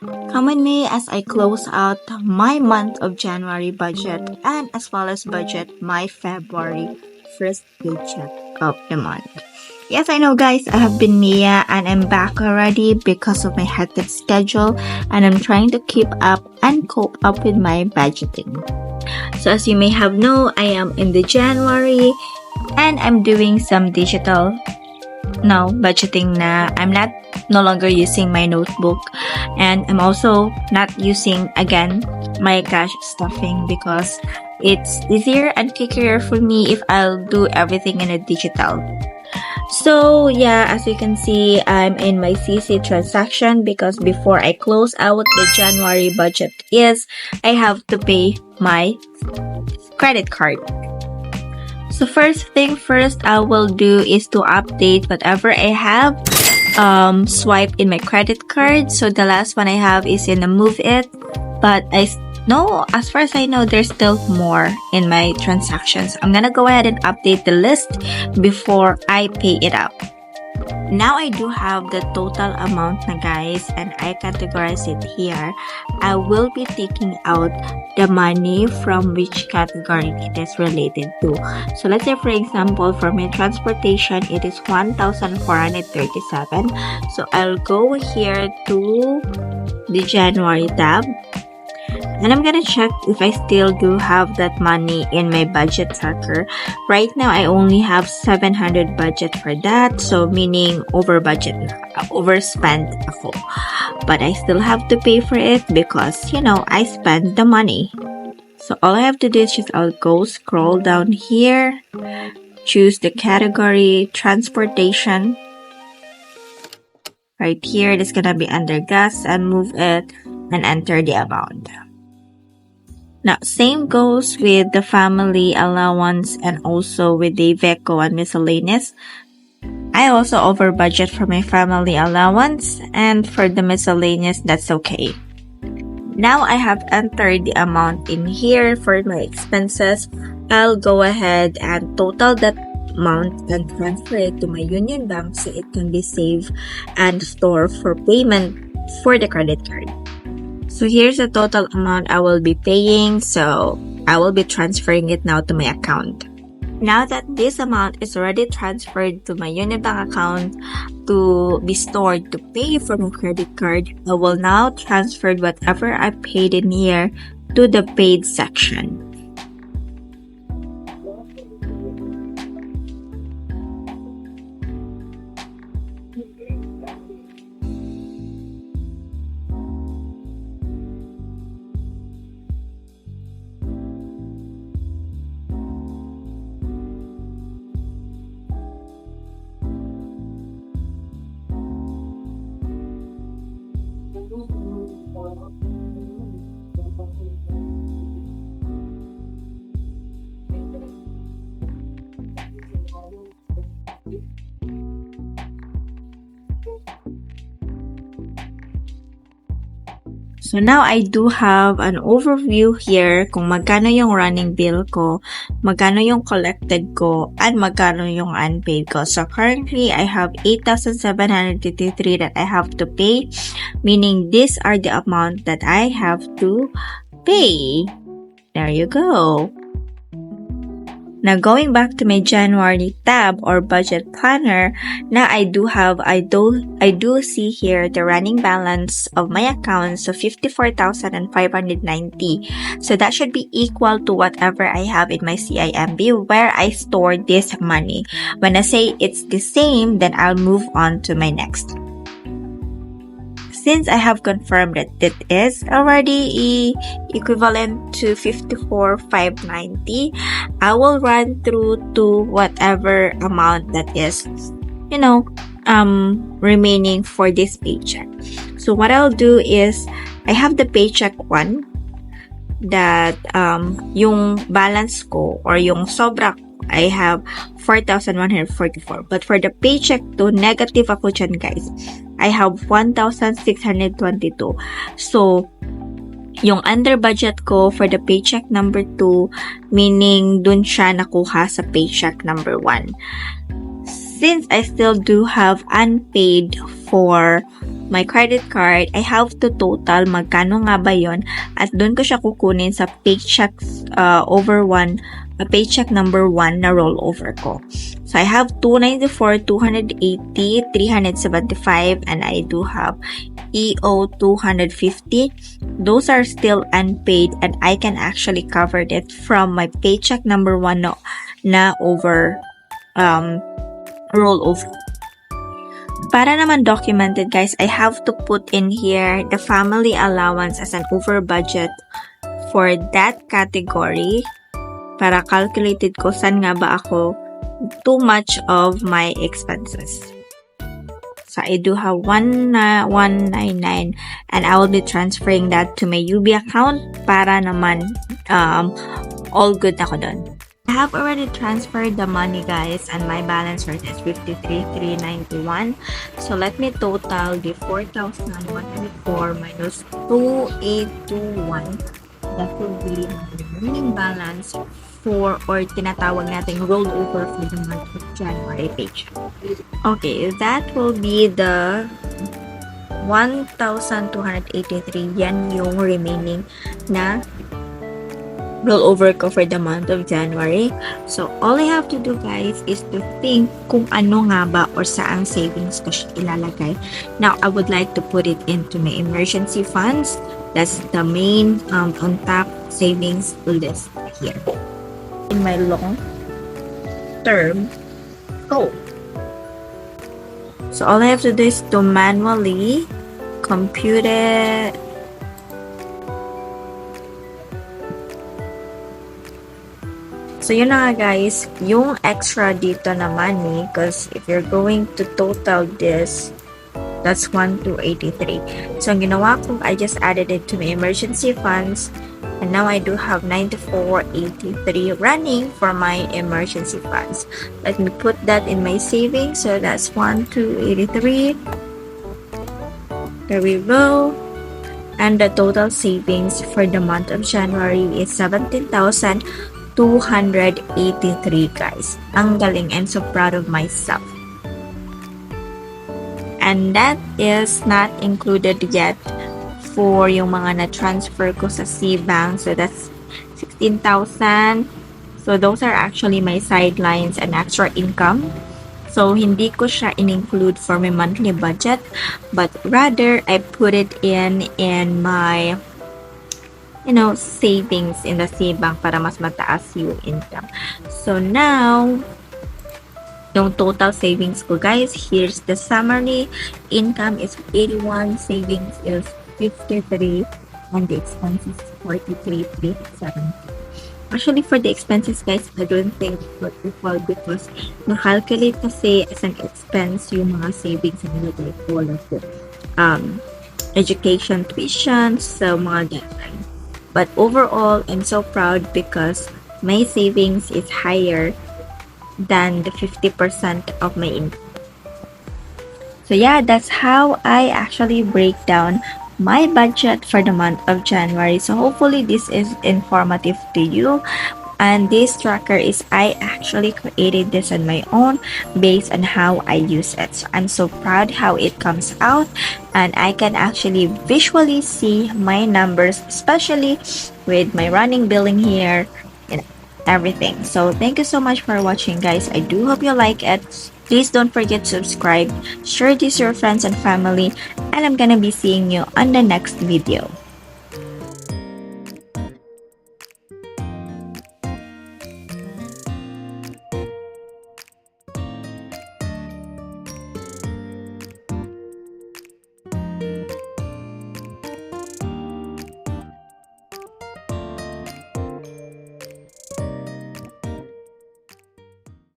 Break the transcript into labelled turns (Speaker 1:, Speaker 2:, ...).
Speaker 1: Come with me as I close out my month of January budget and as well as budget my February first paycheck of the month. Yes, I know guys, I have been Mia and I'm back already because of my hectic schedule and I'm trying to keep up and cope up with my budgeting. So as you may have known, I am in the January and I'm doing some digital budgeting na. I'm no longer using my notebook and I'm also not using again my cash stuffing because it's easier and quicker for me if I'll do everything in a digital. So yeah, as you can see, I'm in my CC transaction because before I close out the January budget I have to pay my credit card. So first thing first I will do is to update whatever I have swiped in my credit card. So the last one I have is in a Move It, but as far as I know, there's still more in my transactions. I'm gonna go ahead and update the list before I pay it out. Now I do have the total amount na guys and I categorize it here. I will be taking out the money from which category it is related to. So let's say for example for my transportation it is 1,437. So I'll go here to the January tab. And I'm gonna check if I still do have that money in my budget tracker. Right now, I only have 700 budget for that. So, meaning overspend ako. But I still have to pay for it because, I spend the money. So, all I have to do is I'll go scroll down here, choose the category, transportation. Right here, it's gonna be under gas and Move It and enter the amount. Now, same goes with the family allowance and also with the VECO and miscellaneous. I also over budget for my family allowance and for the miscellaneous, that's okay. Now I have entered the amount in here for my expenses. I'll go ahead and total that amount and transfer it to my Union Bank so it can be saved and stored for payment for the credit card. So here's the total amount I will be paying. So I will be transferring it now to my account. Now that this amount is already transferred to my Unibank account to be stored to pay for my credit card, I will now transfer whatever I paid in here to the paid section. So now I do have an overview here kung magkano yung running bill ko, magkano yung collected ko, and magkano yung unpaid ko. So currently, I have 8,753 that I have to pay, meaning these are the amount that I have to pay. There you go. Now going back to my January tab or budget planner, now I do see here the running balance of my account, so 54,590. So that should be equal to whatever I have in my CIMB where I store this money. When I say it's the same, then I'll move on to my next. Since I have confirmed that it is already equivalent to 54,590, I will run through to whatever amount that is, remaining for this paycheck. So what I'll do is, I have the paycheck 1 that yung balance ko or yung sobra I have 4,144. But for the paycheck 2, negative ako dyan guys. I have 1,622. So, yung under budget ko for the paycheck number 2, meaning dun siya nakuha sa paycheck number 1. Since I still do have unpaid for my credit card, I have to total magkano nga ba yon at doon ko siya kukunin sa paycheck paycheck number 1 na rollover ko. So I have 294, 280, 375, and I do have EO 250. Those are still unpaid and I can actually cover it from my paycheck number 1 na rollover. Para naman documented guys, I have to put in here the family allowance as an over budget for that category para calculated ko saan nga ba ako too much of my expenses. So I do have 199 and I will be transferring that to my UB account para naman all good ako dun. I have already transferred the money guys and my balance right is 53,391. So let me total the 4,104 minus 2,821. That will be my remaining balance for or tinatawag nating rollover for the month of January paycheck. Okay, that will be the 1,283 yan yung remaining na rollover ko for the month of January. So, all I have to do guys is to think kung ano nga ba or saang savings ko siya ilalagay. Now, I would like to put it into my emergency funds. That's the main on top savings list here. In my long term goal. So, all I have to do is to manually compute it. So, yun na nga guys, yung extra dito na money, because if you're going to total this, that's 1,283. So, ang ginawa ko, I just added it to my emergency funds, and now I do have 9483 running for my emergency funds. Let me put that in my savings, so that's 1,283. There we go. And the total savings for the month of January is 17,283 guys. Ang galing, and so proud of myself. And that is not included yet for yung mga na-transfer ko sa C-Bank. So that's 16,000. So those are actually my sidelines and extra income. So hindi ko siya in-include for my monthly budget, but rather I put it in my savings in the C-Bank para mas mataas yung income. So now, yung total savings ko guys, here's the summary. Income is 81, savings is 53, and the expenses is 43,370. Actually, for the expenses guys, I don't think it would equal because na-calculate kasi as an expense yung mga savings na nilagay ko, like education, tuition, so mga ganyan. But overall, I'm so proud because my savings is higher than the 50% of my income. So yeah, that's how I actually break down my budget for the month of January. So hopefully this is informative to you. And this tracker is I actually created this on my own based on how I use it. So I'm so proud how it comes out, and I can actually visually see my numbers, especially with my running billing here and everything. So thank you so much for watching guys. I do hope you like it. Please don't forget to subscribe, share this to your friends and family, and I'm gonna be seeing you on the next video.